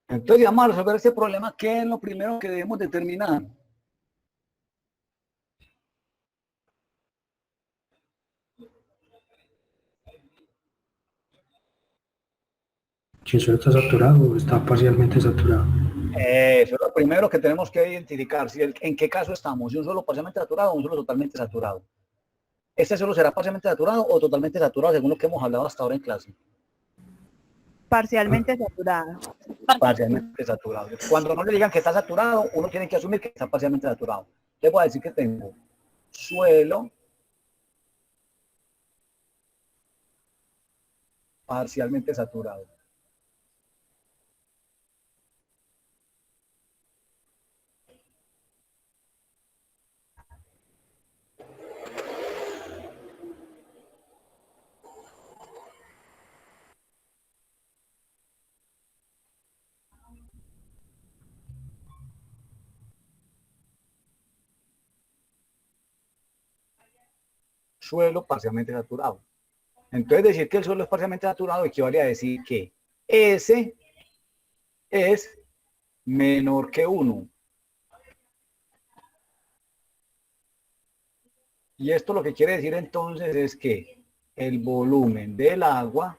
Entonces, vamos a resolver este problema. ¿Qué es lo primero que debemos determinar? Si el suelo está saturado o está parcialmente saturado. Eso es lo primero que tenemos que identificar. En qué caso estamos, si un suelo parcialmente saturado o un suelo totalmente saturado. ¿Este suelo será parcialmente saturado o totalmente saturado según lo que hemos hablado hasta ahora en clase? Parcialmente saturada. Parcialmente saturado. Cuando no le digan que está saturado, uno tiene que asumir que está parcialmente saturado. Le voy a decir que tengo suelo parcialmente saturado. Suelo parcialmente saturado. Entonces, decir que el suelo es parcialmente saturado equivale a decir que S es menor que 1. Y esto lo que quiere decir entonces es que el volumen del agua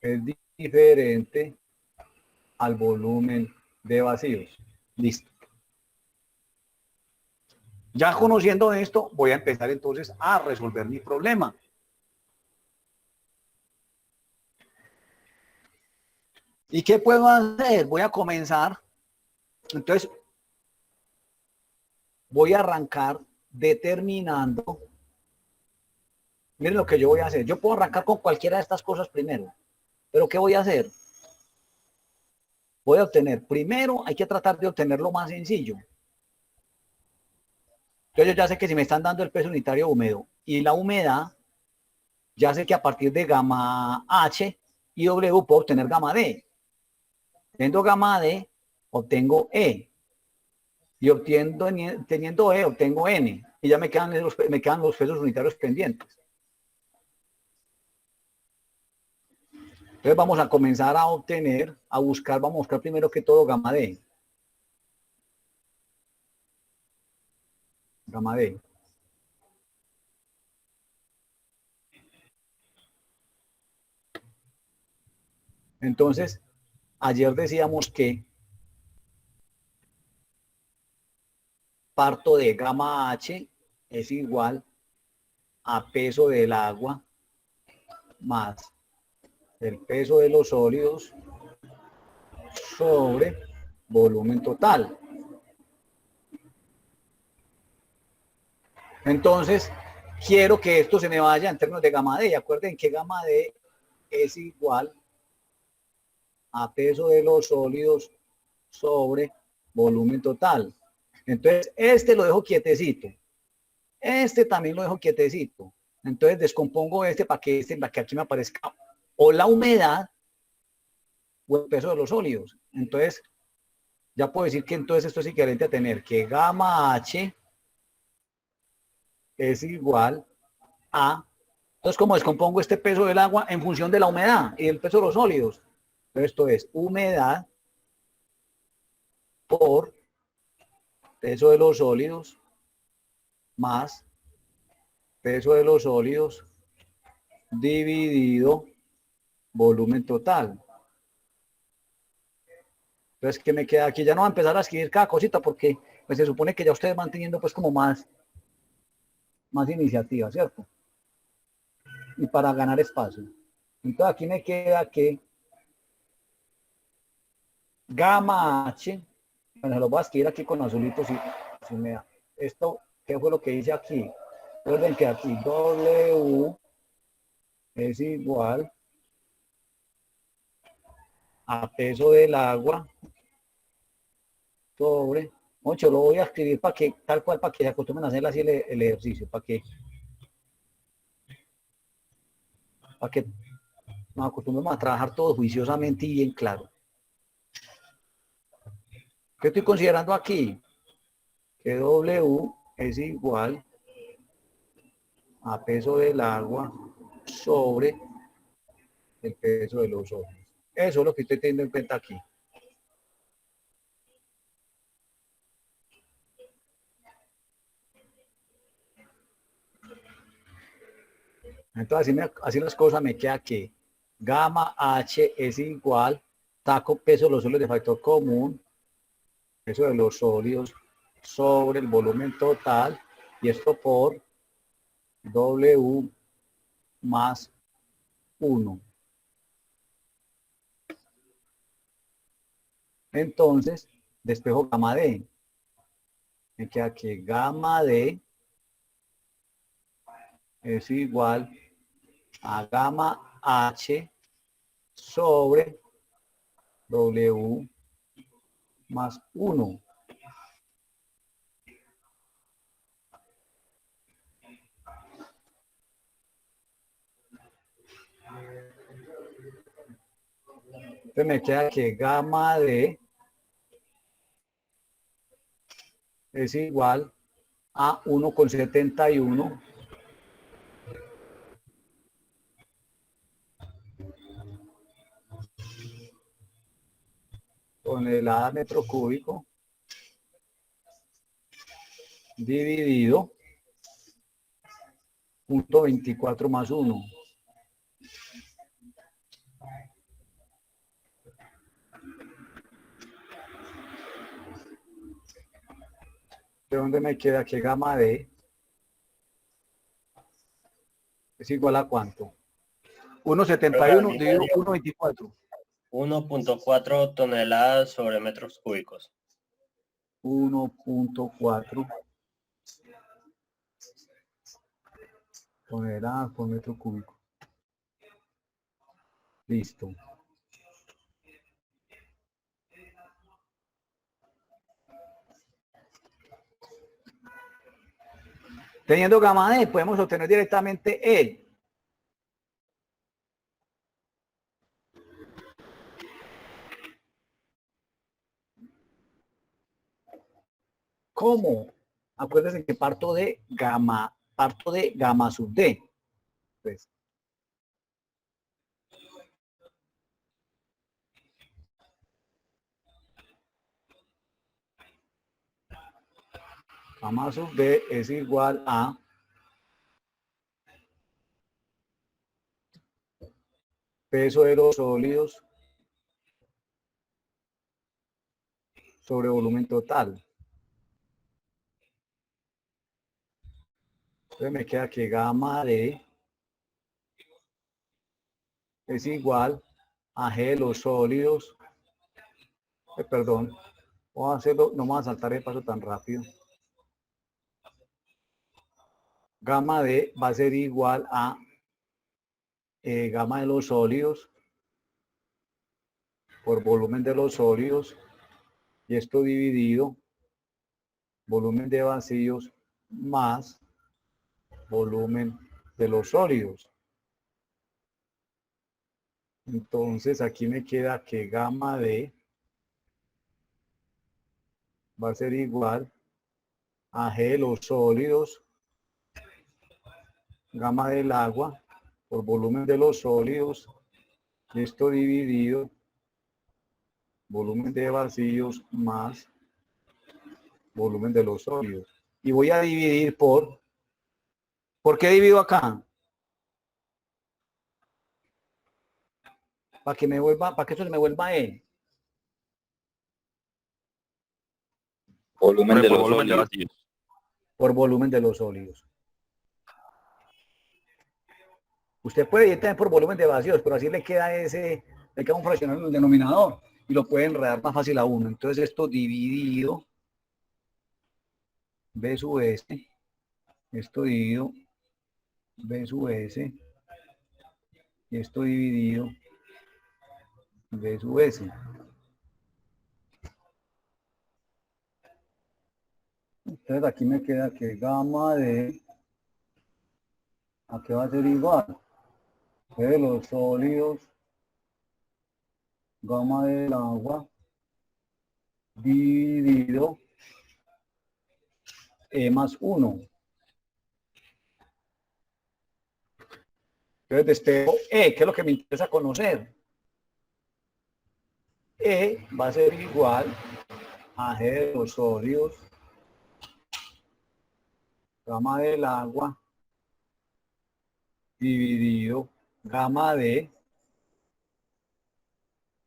es diferente al volumen de vacíos. Listo. Ya conociendo esto, voy a empezar entonces a resolver mi problema. ¿Y qué puedo hacer? Voy a comenzar. Entonces, voy a arrancar determinando. Miren lo que yo voy a hacer. Yo puedo arrancar con cualquiera de estas cosas primero. Pero ¿qué voy a hacer? Voy a obtener, primero hay que tratar de obtener lo más sencillo. Entonces yo ya sé que si me están dando el peso unitario húmedo y la humedad, ya sé que a partir de gamma H y W puedo obtener gamma D. Teniendo gamma D, obtengo E. Y teniendo E, obtengo N. Y ya me quedan los pesos unitarios pendientes. Entonces vamos a comenzar a obtener, vamos a buscar primero que todo gamma D. Gamma D. Entonces, ayer decíamos que parto de gamma H es igual a peso del agua más el peso de los sólidos sobre volumen total. Entonces, quiero que esto se me vaya en términos de gamma D. Acuerden que gamma D es igual a peso de los sólidos sobre volumen total. Entonces, este lo dejo quietecito. Este también lo dejo quietecito. Entonces, descompongo para que aquí me aparezca o la humedad o el peso de los sólidos. Entonces, ya puedo decir que entonces esto es equivalente a tener que gamma H es igual a... Entonces, ¿cómo descompongo este peso del agua en función de la humedad y el peso de los sólidos? Entonces, esto es humedad por peso de los sólidos más peso de los sólidos dividido volumen total. Entonces, ¿qué me queda aquí? Ya no voy a empezar a escribir cada cosita porque pues, se supone que ya ustedes van teniendo pues como más iniciativa, ¿cierto? Y para ganar espacio. Entonces, aquí me queda que gamma H, bueno, lo voy a escribir aquí con azulito si me da. Esto, ¿qué fue lo que hice aquí? Recuerden que aquí W es igual a peso del agua sobre, mucho lo voy a escribir para que, tal cual, para que se acostumbren a hacer así el ejercicio, para que nos acostumbremos a trabajar todo juiciosamente y bien claro. ¿Qué estoy considerando aquí? Que W es igual a peso del agua sobre el peso de los sólidos. Eso es lo que estoy teniendo en cuenta aquí. Entonces, así las cosas me queda que gamma H es igual, taco peso de los sólidos de factor común, peso de los sólidos sobre el volumen total, y esto por W más 1. Entonces, despejo gamma D. Me queda que gamma D es igual a gamma H sobre W más 1. Entonces me queda que gamma D es igual a 1,71 toneladas metro cúbico dividido 0,24 más 1. ¿De dónde me queda que gamma D es igual a cuánto? 1,71 dividido 1,24. 1.4 toneladas sobre metros cúbicos. 1,4 toneladas por metro cúbico. Listo. Teniendo gamma D, podemos obtener directamente E. ¿Cómo? Acuérdense que parto de gamma sub D. Pues, gamma sub D es igual a peso de los sólidos sobre volumen total. Entonces me queda que gamma D es igual a G de los sólidos. Perdón, vamos a hacerlo, no vamos a saltar el paso tan rápido. Gamma D va a ser igual a gamma de los sólidos por volumen de los sólidos, y esto dividido volumen de vacíos más volumen de los sólidos. Entonces aquí me queda que gamma D va a ser igual a G de los sólidos, gamma del agua por volumen de los sólidos, y esto dividido volumen de vacíos más volumen de los sólidos. Y voy a dividir ¿por qué divido acá? Para que eso se me vuelva E. Volumen de los sólidos. Por volumen de los sólidos. Usted puede ir también por volumen de vacíos, pero así le queda un fraccionario en el denominador y lo puede enredar más fácil a uno. Entonces esto dividido B sub S, esto dividido B sub S, y esto dividido B sub S. Entonces aquí me queda que gamma de, ¿a qué va a ser igual? De los sólidos, gamma del agua, dividido E más 1. Entonces despejo E, que es lo que me interesa conocer. E va a ser igual a G de los sólidos, gamma del agua, dividido gamma de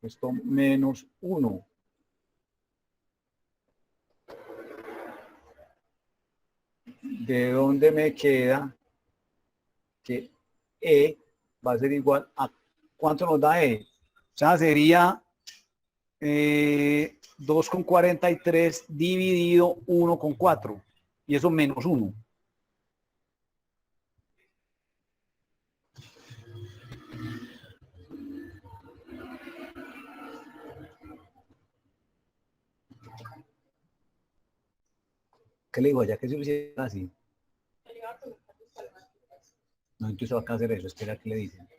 esto menos 1. ¿De dónde me queda que E va a ser igual a cuánto nos da E? O sea, sería 2,43 dividido 1,4 y eso menos 1. ¿Qué le digo allá que si lo hiciera así? No, entonces acá hacer eso, espera que le dicen.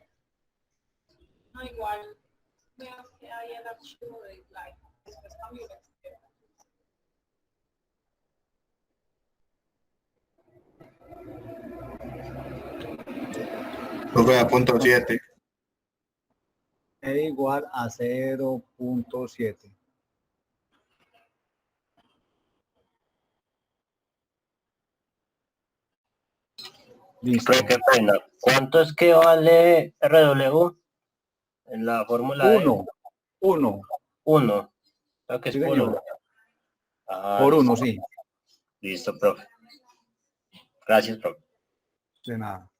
No, igual veo que hay el archivo de like. Después cambio la etiqueta. Profe, a punto 7. E igual a 0,7. Listo. Profe, qué pena. ¿Cuánto es que vale RW en la fórmula E? 1. 1. Creo que es Sí, por señor. 1. Ah, Por listo. 1, sí. Listo, profe. Gracias, profe. De nada.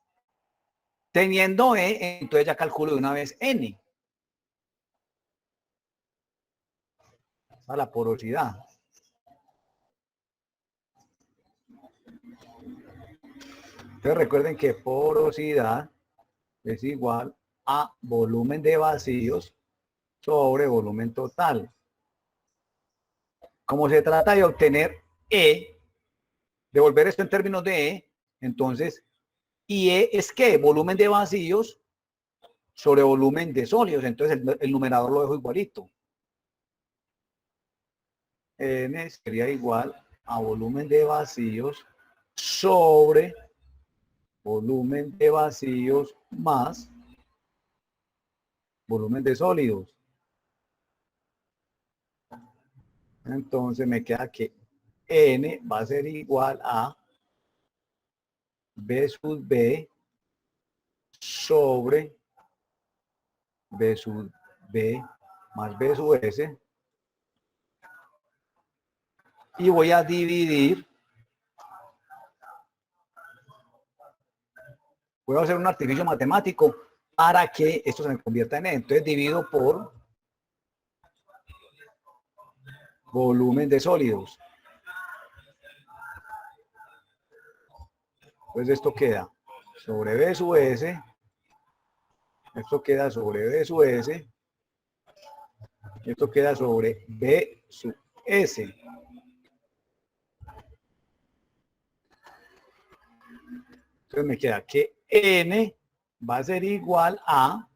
Teniendo E, entonces ya calculo de una vez N. A la porosidad. Entonces recuerden que porosidad es igual a volumen de vacíos sobre volumen total. Como se trata de obtener E, devolver esto en términos de E, entonces, y E es ¿qué? Volumen de vacíos sobre volumen de sólidos. Entonces el numerador lo dejo igualito. N sería igual a volumen de vacíos sobre volumen de vacíos más volumen de sólidos. Entonces me queda que N va a ser igual a B sub B sobre B sub B más B sub S. Y voy a dividir. Voy a hacer un artificio matemático para que esto se me convierta en E. Entonces divido por volumen de sólidos. Pues esto queda sobre B sub S. Esto queda sobre B sub S. Esto queda sobre B sub S. Entonces me queda que N va a ser igual a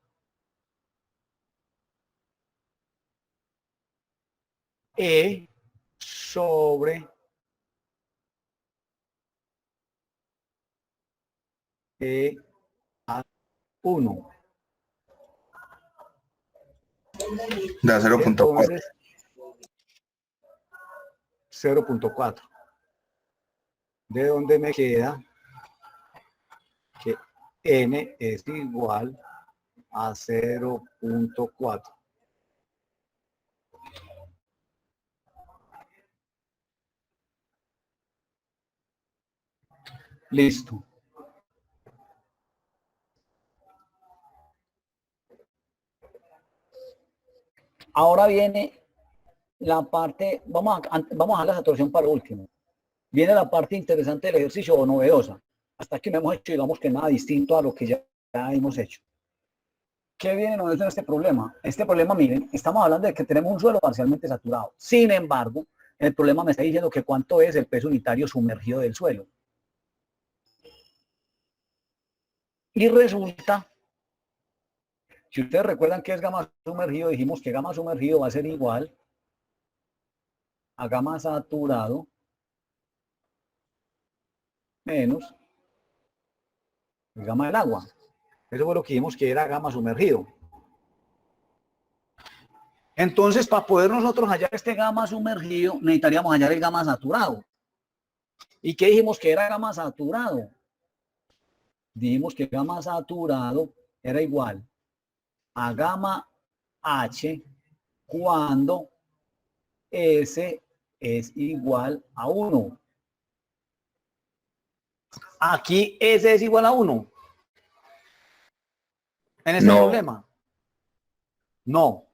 E sobre E a 1. Da 0.4. Entonces, 0.4. ¿De dónde me queda? Que N es igual a 0.4. Listo. Ahora viene la parte, vamos a dejar la saturación para último. Viene la parte interesante del ejercicio o novedosa. Hasta aquí no hemos hecho, digamos que nada distinto a lo que ya hemos hecho. ¿Qué viene novedoso en este problema? Este problema, miren, estamos hablando de que tenemos un suelo parcialmente saturado. Sin embargo, el problema me está diciendo que cuánto es el peso unitario sumergido del suelo. Y resulta, si ustedes recuerdan qué es gamma sumergido, dijimos que gamma sumergido va a ser igual a gamma saturado menos el gamma del agua. Eso fue lo que dijimos que era gamma sumergido. Entonces, para poder nosotros hallar este gamma sumergido, necesitaríamos hallar el gamma saturado. ¿Y qué dijimos que era gamma saturado? Dijimos que gamma saturado era igual a gamma H cuando S es igual a 1. Aquí S es igual a 1. En este problema. No.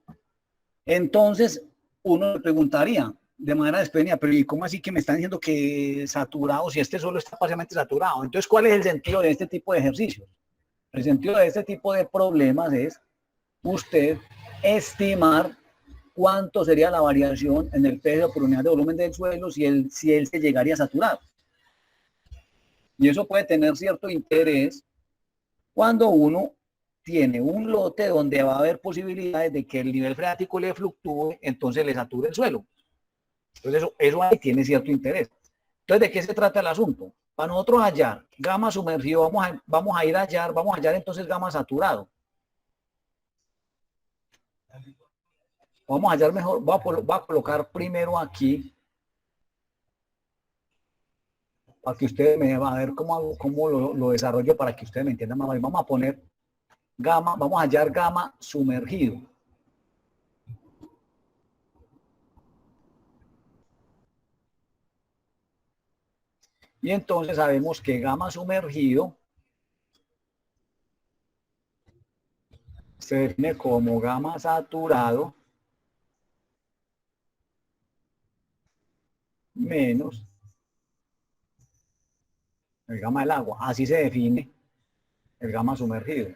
Entonces, uno le preguntaría de manera desprendida, pero ¿y cómo así que me están diciendo que saturado si este solo está parcialmente saturado? Entonces, ¿cuál es el sentido de este tipo de ejercicios? El sentido de este tipo de problemas es usted estimar cuánto sería la variación en el peso por unidad de volumen del suelo si él se llegaría a saturar. Y eso puede tener cierto interés cuando uno tiene un lote donde va a haber posibilidades de que el nivel freático le fluctúe, entonces le sature el suelo. Entonces eso ahí tiene cierto interés. Entonces, ¿de qué se trata el asunto? Para nosotros hallar gamma sumergido, vamos a hallar entonces gamma saturado. Vamos a hallar mejor, voy a colocar primero aquí, para que ustedes me van a ver cómo lo desarrollo para que ustedes me entiendan más. Vamos a poner gamma, vamos a hallar gamma sumergido. Y entonces sabemos que gamma sumergido se define como gamma saturado menos el gamma del agua. Así se define el gamma sumergido.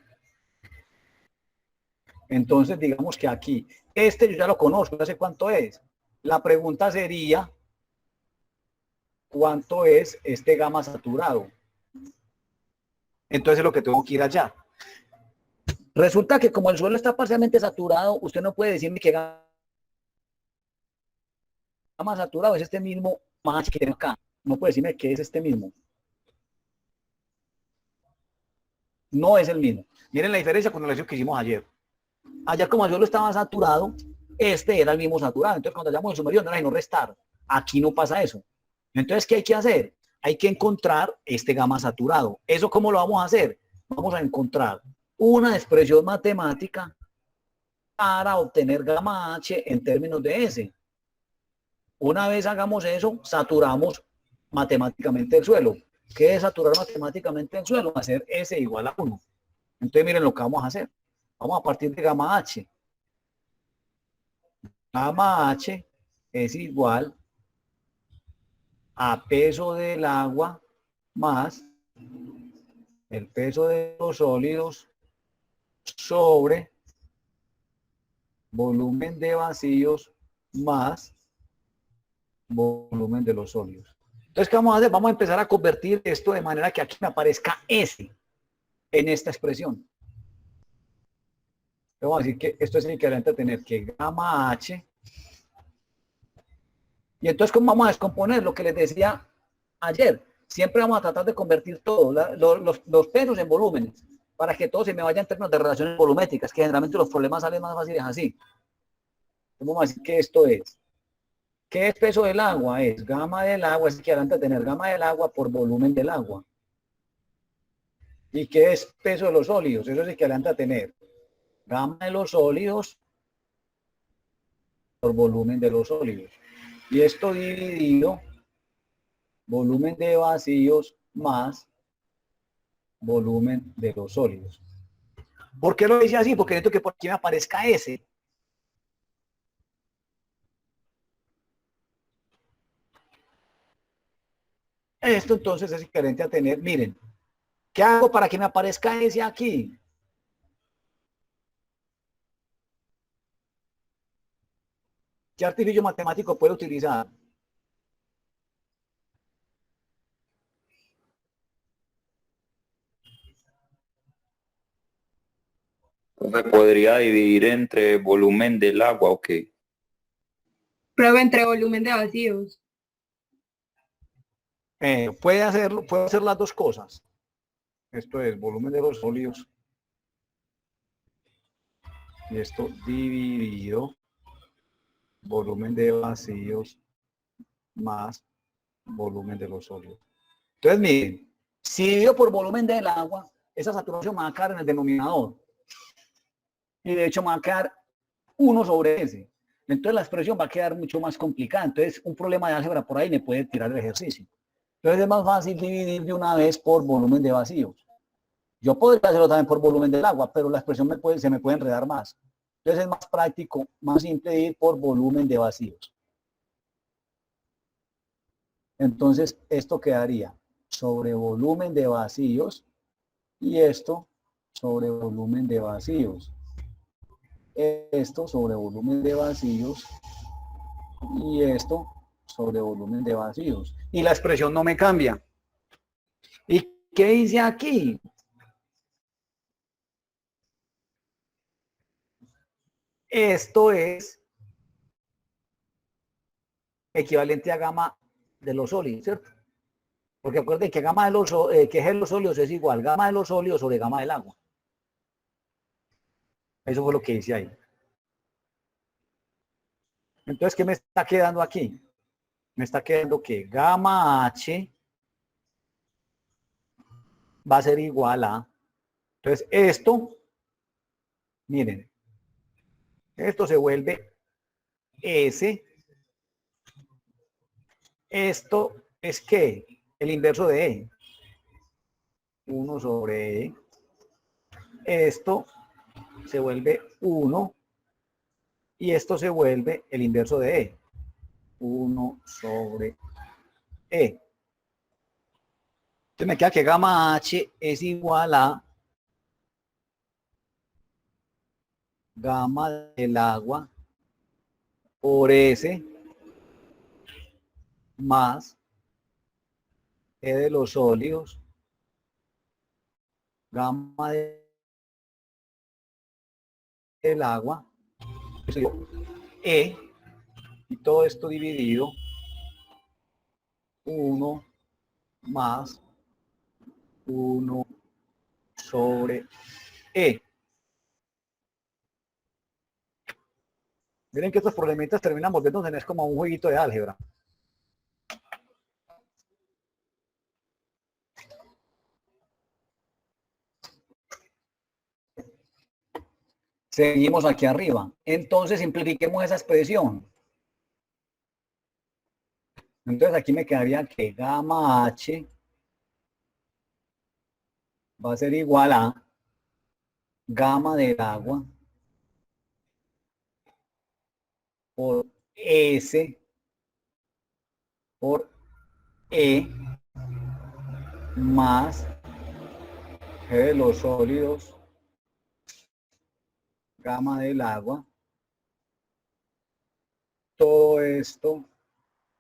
Entonces, digamos que aquí, yo ya lo conozco, ya sé cuánto es. La pregunta sería, ¿cuánto es este gamma saturado? Entonces es lo que tengo que ir allá. Resulta que como el suelo está parcialmente saturado, usted no puede decirme que gamma saturado es este mismo más que tengo acá. No puede decirme que es este mismo. No es el mismo. Miren la diferencia con la lección que hicimos ayer. Ayer como el suelo estaba saturado, este era el mismo saturado. Entonces cuando hallamos el sumergido no era sino restar. Aquí no pasa eso. Entonces, ¿qué hay que hacer? Hay que encontrar este gamma saturado. ¿Eso cómo lo vamos a hacer? Vamos a encontrar una expresión matemática para obtener gamma H en términos de S. Una vez hagamos eso, saturamos matemáticamente el suelo. ¿Qué es saturar matemáticamente el suelo? Hacer S igual a 1. Entonces miren lo que vamos a hacer. Vamos a partir de gamma H. Gamma H es igual a peso del agua más el peso de los sólidos sobre volumen de vacíos más volumen de los sólidos. Entonces, ¿qué vamos a hacer? Vamos a empezar a convertir esto de manera que aquí me aparezca S en esta expresión. Vamos a decir que esto es equivalente a tener que gamma H. Y entonces, ¿cómo vamos a descomponer? Lo que les decía ayer. Siempre vamos a tratar de convertir todo, los pesos en volúmenes, para que todo se me vaya en términos de relaciones volumétricas, que generalmente los problemas salen más fáciles así. Vamos a decir que esto es. ¿Qué es peso del agua? Es gamma del agua, es equivalente a tener gamma del agua por volumen del agua. ¿Y qué es peso de los sólidos? Eso es equivalente a tener gamma de los sólidos por volumen de los sólidos. Y esto dividido volumen de vacíos más volumen de los sólidos. ¿Por qué lo dice así? Porque necesito que por aquí me aparezca S. Esto entonces es equivalente a tener, miren, ¿qué hago para que me aparezca S aquí? ¿Qué artificio matemático puedo utilizar? ¿Se podría dividir entre volumen del agua o qué? Prueba entre volumen de vacíos. Puede hacer las dos cosas. Esto es volumen de los sólidos. Y esto dividido volumen de vacíos más volumen de los sólidos. Entonces, miren, si divido por volumen del agua, esa saturación me va a quedar en el denominador. Y de hecho me va a quedar 1 sobre S. Entonces la expresión va a quedar mucho más complicada. Entonces un problema de álgebra por ahí me puede tirar el ejercicio. Entonces es más fácil dividir de una vez por volumen de vacíos. Yo podría hacerlo también por volumen del agua, pero la expresión se me puede enredar más. Entonces es más práctico, más simple ir por volumen de vacíos. Entonces esto quedaría sobre volumen de vacíos y esto sobre volumen de vacíos. Esto sobre volumen de vacíos y esto sobre volumen de vacíos. Y la expresión no me cambia. ¿Y qué dice aquí? Esto es equivalente a gamma de los sólidos, ¿cierto? Porque acuérdense que gamma de los, que G de los sólidos es igual gamma de los sólidos sobre gamma del agua. Eso fue lo que hice ahí. Entonces, ¿qué me está quedando aquí? Me está quedando que gamma H va a ser igual a... Entonces, esto, miren, esto se vuelve S. Esto es ¿qué? El inverso de E. 1 sobre E. Esto se vuelve 1 y esto se vuelve el inverso de E. 1 sobre E. Entonces me queda que gamma H es igual a gamma del agua por S más E de los sólidos, gamma del agua, E, y todo esto dividido 1 más 1 sobre E. Miren que estos problemitas terminamos volviéndose es como un jueguito de álgebra. Seguimos aquí arriba. Entonces simplifiquemos esa expresión. Entonces aquí me quedaría que gamma H va a ser igual a gamma del agua por S por E más G de los sólidos, gamma del agua, todo esto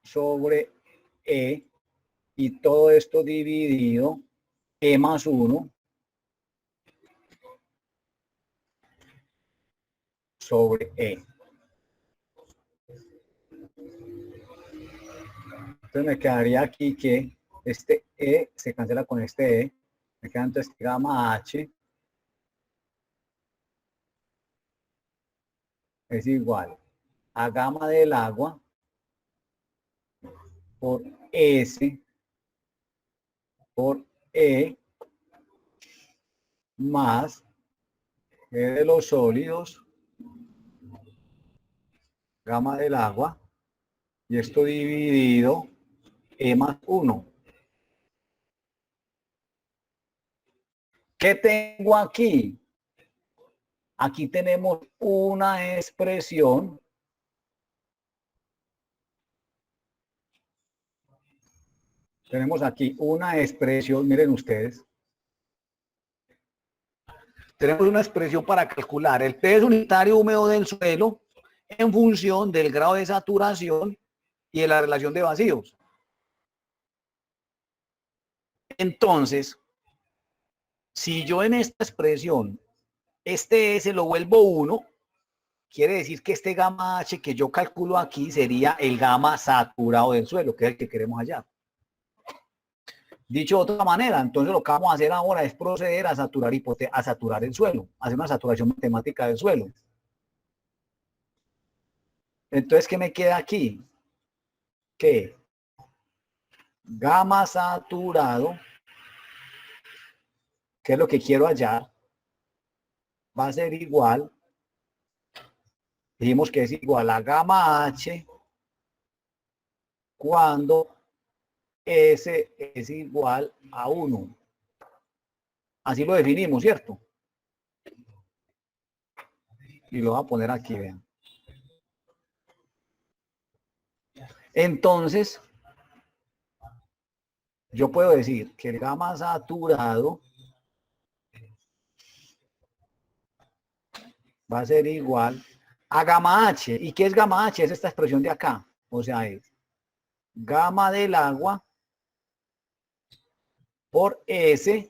sobre E y todo esto dividido E más 1 sobre E. Entonces me quedaría aquí que este E se cancela con este E. Me queda entonces gamma H es igual a gamma del agua por S por E más G de los sólidos, gamma del agua, y esto dividido E más 1. ¿Qué tengo aquí? Aquí tenemos una expresión miren ustedes. Tenemos una expresión para calcular el peso unitario húmedo del suelo en función del grado de saturación y de la relación de vacíos. Entonces, si yo en esta expresión, este S lo vuelvo 1, quiere decir que este gamma H que yo calculo aquí sería el gamma saturado del suelo, que es el que queremos hallar. Dicho de otra manera, entonces lo que vamos a hacer ahora es proceder a saturar el suelo, hacer una saturación matemática del suelo. Entonces, ¿qué me queda aquí? Que gamma saturado, que es lo que quiero hallar, va a ser igual, dijimos que es igual a gamma H cuando S es igual a 1. Así lo definimos, ¿cierto? Y lo voy a poner aquí, vean. Entonces, yo puedo decir que el gamma saturado va a ser igual a gamma H. ¿Y qué es gamma H? Es esta expresión de acá. O sea, es gamma del agua por S.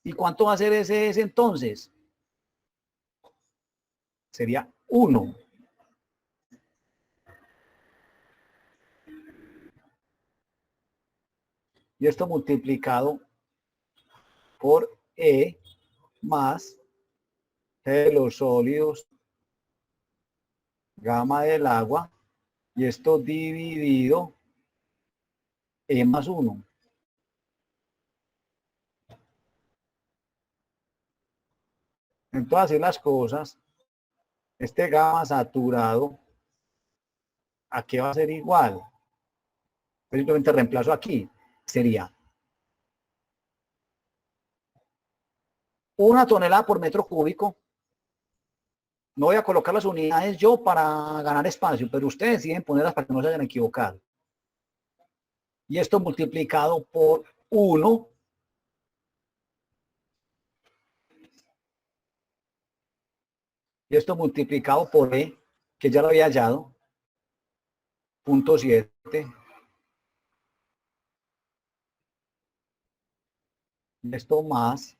¿Y cuánto va a ser ese S entonces? Sería 1. Y esto multiplicado por E más G de los sólidos, gamma del agua, y esto dividido E más 1. En todas las cosas, este gamma saturado, ¿a qué va a ser igual? Simplemente reemplazo aquí. Sería 1 tonelada por metro cúbico. No voy a colocar las unidades yo para ganar espacio, pero ustedes deciden ponerlas para que no se hayan equivocado. Y esto multiplicado por 1 y esto multiplicado por E, que ya lo había hallado, 0.7. Esto más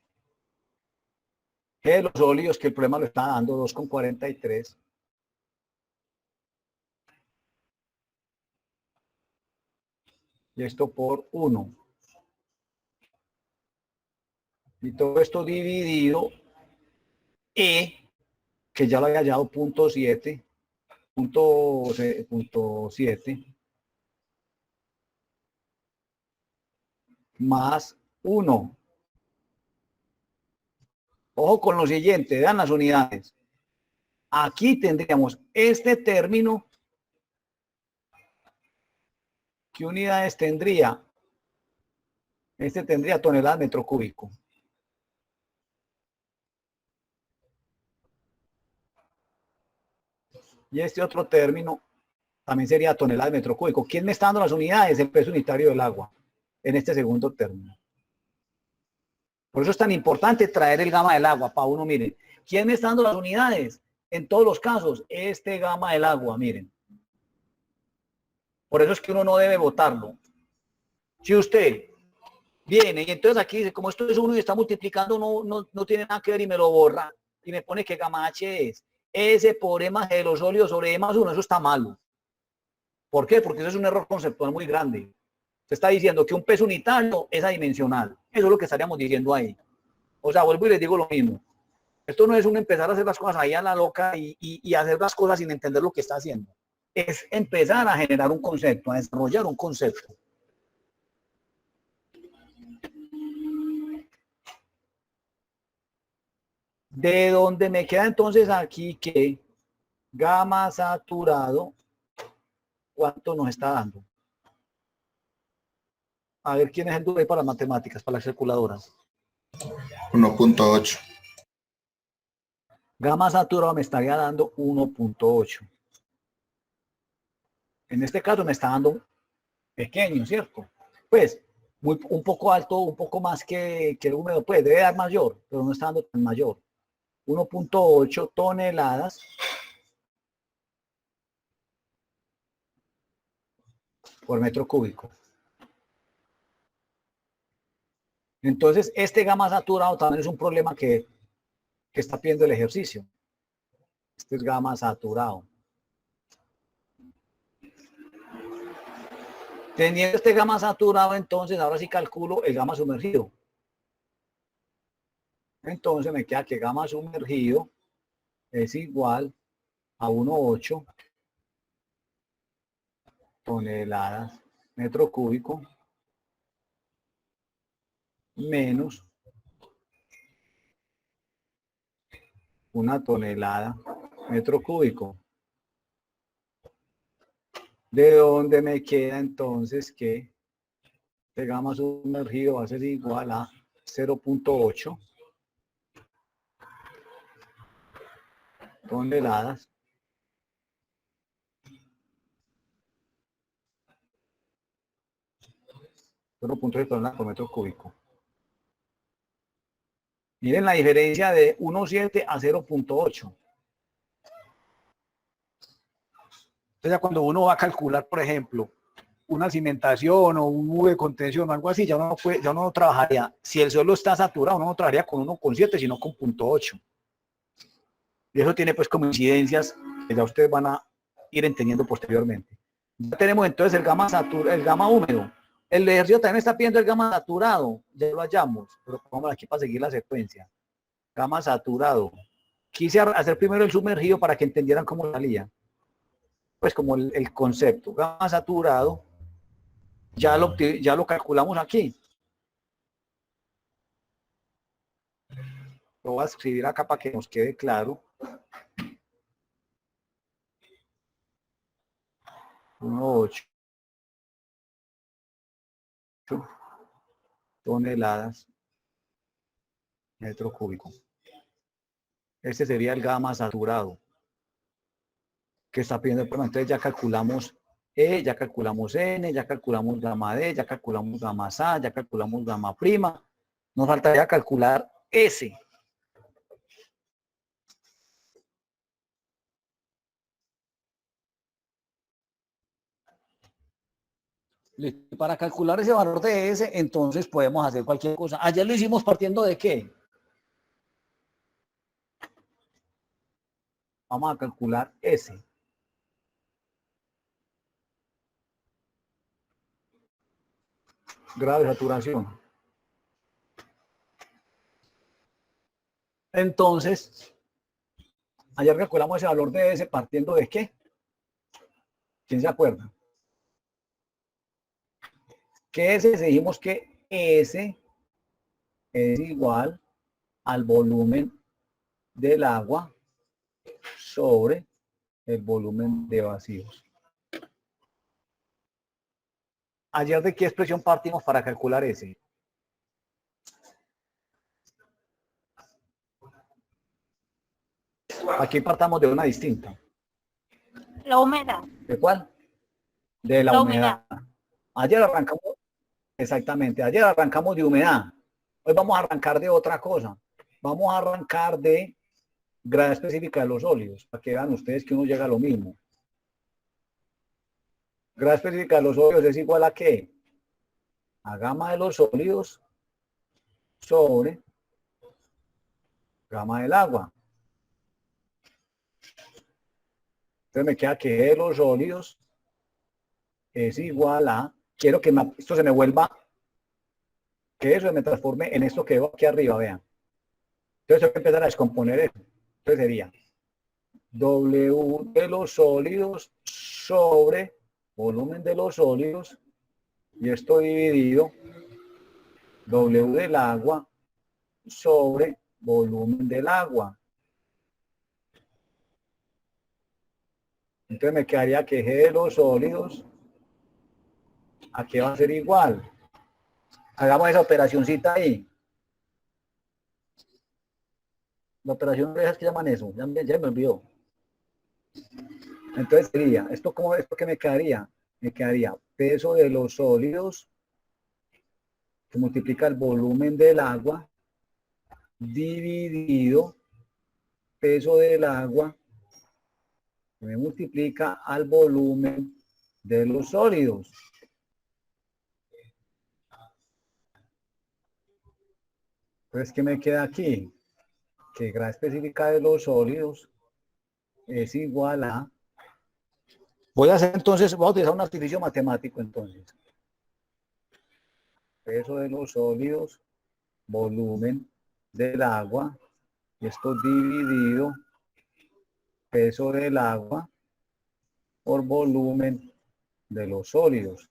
G de los sólidos, que el problema lo está dando, 2,43. Y esto por 1. Y todo esto dividido E, que ya lo había hallado, 0.7. 0.7 más 1. Ojo con lo siguiente, vean las unidades. Aquí tendríamos este término. ¿Qué unidades tendría? Este tendría toneladas metro cúbico. Y este otro término también sería toneladas metro cúbico. ¿Quién me está dando las unidades? El peso unitario del agua en este segundo término. Por eso es tan importante traer el gamma del agua. Para uno, miren, ¿quién me está dando las unidades? En todos los casos, este gamma del agua, miren. Por eso es que uno no debe botarlo. Si usted viene y entonces aquí dice, como esto es 1 y está multiplicando, no tiene nada que ver y me lo borra y me pone que gamma H es S por E más G de los sólidos sobre E más 1, eso está malo. ¿Por qué? Porque eso es un error conceptual muy grande. Se está diciendo que un peso unitario es adimensional. Eso es lo que estaríamos diciendo ahí. O sea, vuelvo y les digo lo mismo. Esto no es uno empezar a hacer las cosas ahí a la loca y hacer las cosas sin entender lo que está haciendo. Es empezar a generar un concepto, a desarrollar un concepto. De donde me queda entonces aquí que gamma saturado, ¿cuánto nos está dando? A ver, ¿quién es el duro ahí para las matemáticas, para las calculadoras? 1.8. Gamma saturado me estaría dando 1.8. En este caso me está dando pequeño, ¿cierto? Pues un poco alto, un poco más que el húmedo, pues debe dar mayor, pero no está dando tan mayor. 1.8 toneladas por metro cúbico. Entonces, este gamma saturado también es un problema que está pidiendo el ejercicio. Este es gamma saturado. Teniendo este gamma saturado, entonces ahora sí calculo el gamma sumergido. Entonces me queda que gamma sumergido es igual a 1.8 toneladas metro cúbico menos 1 tonelada metro cúbico. ¿De dónde me queda entonces que el gamma sumergido va a ser igual a 0.8 toneladas toneladas por metro cúbico? Miren la diferencia de 1.7 a 0.8. Entonces, cuando uno va a calcular, por ejemplo, una cimentación o un V de contención o algo así, ya uno no trabajaría, si el suelo está saturado, uno no trabajaría con 1.7, sino con 0.8. Y eso tiene pues como incidencias que ya ustedes van a ir entendiendo posteriormente. Ya tenemos entonces el gamma húmedo. El ejercicio también está pidiendo el gamma saturado, ya lo hallamos, pero vamos aquí para seguir la secuencia. Gamma saturado. Quise hacer primero el sumergido para que entendieran cómo salía. Pues como el concepto. Gamma saturado, ya lo calculamos aquí. Lo voy a escribir acá para que nos quede claro. 1.8 toneladas metro cúbico. Este sería el gamma saturado que está pidiendo el problema. Entonces ya calculamos E, ya calculamos N, ya calculamos gamma D, ya calculamos gamma A, ya calculamos gamma prima. Nos faltaría calcular S. Listo. Para calcular ese valor de S, entonces podemos hacer cualquier cosa. Ayer lo hicimos partiendo de ¿qué? Vamos a calcular S. Grado de saturación. Entonces, ayer calculamos ese valor de S partiendo de ¿qué? ¿Quién se acuerda? Que S, dijimos que S es igual al volumen del agua sobre el volumen de vacíos. Ayer, ¿de qué expresión partimos para calcular S? Aquí partamos de una distinta. La humedad. ¿De cuál? De la humedad. Ayer arrancamos, exactamente, ayer arrancamos de humedad. Hoy vamos a arrancar de otra cosa. Vamos a arrancar de gravedad específica de los sólidos, para que vean ustedes que uno llega a lo mismo. Gravedad específica de los sólidos es igual a ¿qué? A gamma de los sólidos sobre gamma del agua. Entonces me queda que de los sólidos es igual a, quiero que esto se me vuelva, que eso me transforme en esto que veo aquí arriba, vean. Entonces tengo que empezar a descomponer eso. Entonces sería W de los sólidos sobre volumen de los sólidos, y esto dividido W del agua sobre volumen del agua. Entonces me quedaría que G de los sólidos aquí va a ser igual. Hagamos esa operacioncita ahí. La operación de esas que llaman eso, ya me olvidó. Entonces sería, ¿esto qué me quedaría? Me quedaría peso de los sólidos que multiplica el volumen del agua dividido peso del agua que me multiplica al volumen de los sólidos. Entonces, ¿qué me queda aquí? Que grado específica de los sólidos es igual a... Voy a utilizar un artificio matemático entonces. Peso de los sólidos, volumen del agua, y esto dividido peso del agua por volumen de los sólidos.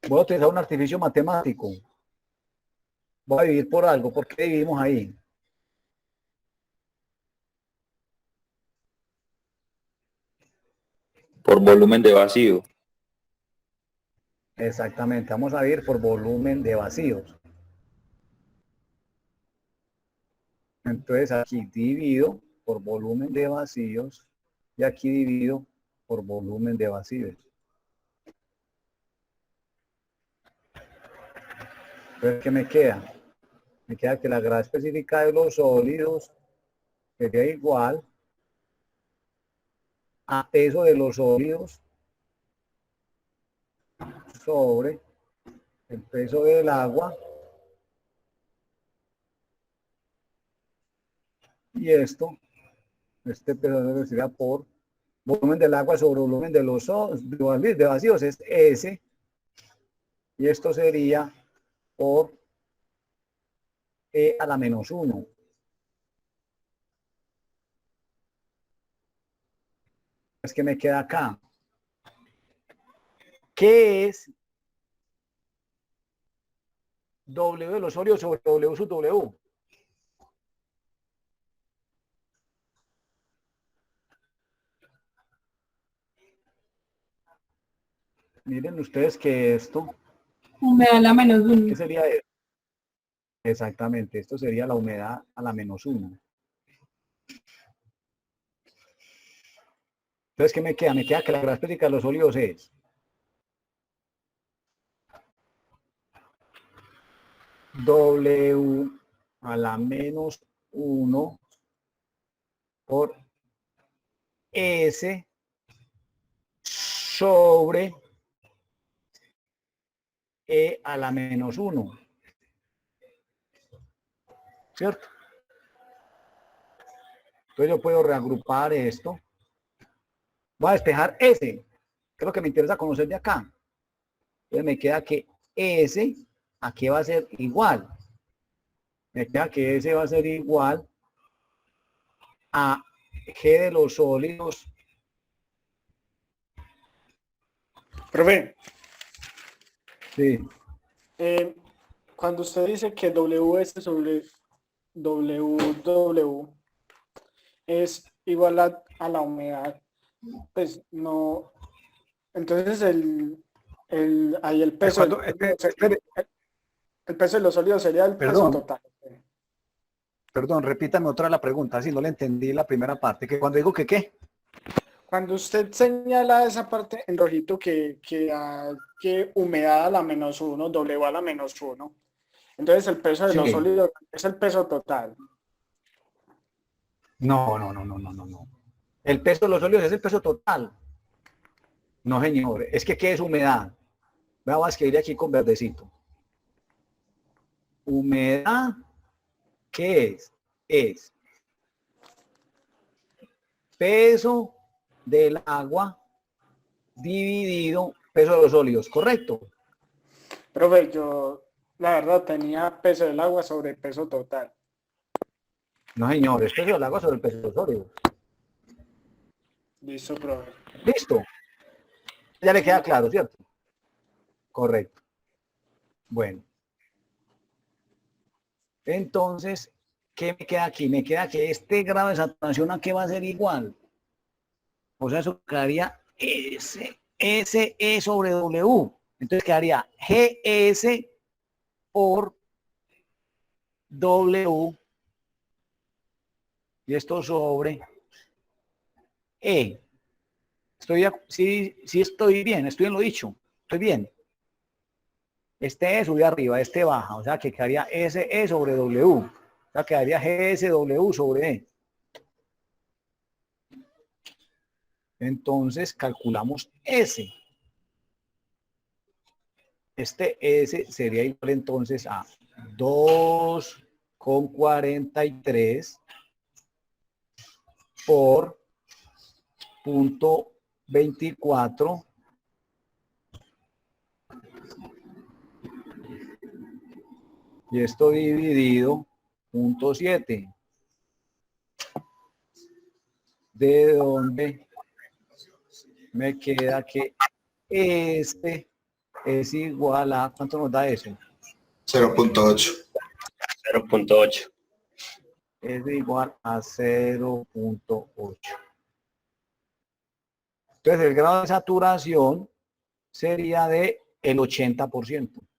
Voy a utilizar un artificio matemático. Voy a dividir por algo. ¿Por qué dividimos ahí? Por volumen de vacío. Exactamente. Vamos a dividir por volumen de vacíos. Entonces aquí divido por volumen de vacíos y aquí divido por volumen de vacíos. Entonces, ¿qué me queda? Me queda que la grasa específica de los sólidos sería igual a peso de los sólidos sobre el peso del agua. Y esto, este peso sería por volumen del agua sobre volumen de los de vacíos, es S. Y esto sería por E a la menos 1. Es que me queda acá. ¿Qué es W de los sólidos sobre W sub W? Miren ustedes que esto, Humedad a la menos ¿qué 1. sería eso? Exactamente, esto sería la humedad a la menos 1. Entonces, ¿qué me queda? Me queda que la grasa específica de los sólidos es W a la menos 1 por S sobre E a la menos 1. ¿Cierto? Entonces yo puedo reagrupar esto. Voy a despejar S, que es lo que me interesa conocer de acá. Entonces me queda que S aquí va a ser igual. Me queda que S va a ser igual a G de los sólidos. Profe, Sí, cuando usted dice que WS sobre WW es igual a la humedad, pues no, entonces ahí el peso, cuando, espere, el peso de los sólidos sería el peso perdón, total. perdón, repítame otra la pregunta, si no le entendí la primera parte, que cuando digo que qué. Cuando usted señala esa parte en rojito que humedad a la menos 1, W a la menos 1, entonces el peso de los Sí. sólidos es el peso total. No, no, no, no, no, no, no. El peso de los sólidos es el peso total. No, señor, es que ¿qué es humedad? Voy a escribir aquí con verdecito. Humedad, ¿qué es? Es peso del agua dividido peso de los sólidos, ¿correcto? Profe, yo la verdad tenía peso del agua sobre peso total. No, señor, es peso del agua sobre el peso de los sólidos. Listo, profe. ¿Listo? Ya le queda claro, ¿cierto? Correcto. Bueno. Entonces, ¿qué me queda aquí? Me queda que este grado de saturación ¿a qué va a ser igual? O sea, eso quedaría SE sobre W. Entonces quedaría GS por W y esto sobre E. Sí estoy bien, estoy en lo dicho, estoy bien. Este E sube arriba, este baja, o sea que quedaría SE sobre W. O sea, quedaría GSW sobre E. Entonces calculamos S. Este S sería igual entonces a 2,43 por 0.24 y esto dividido 0.7, de donde me queda que este es igual a, ¿cuánto nos da eso? 0.8. 0.8. Es igual a 0.8. Entonces el grado de saturación sería de el 80%.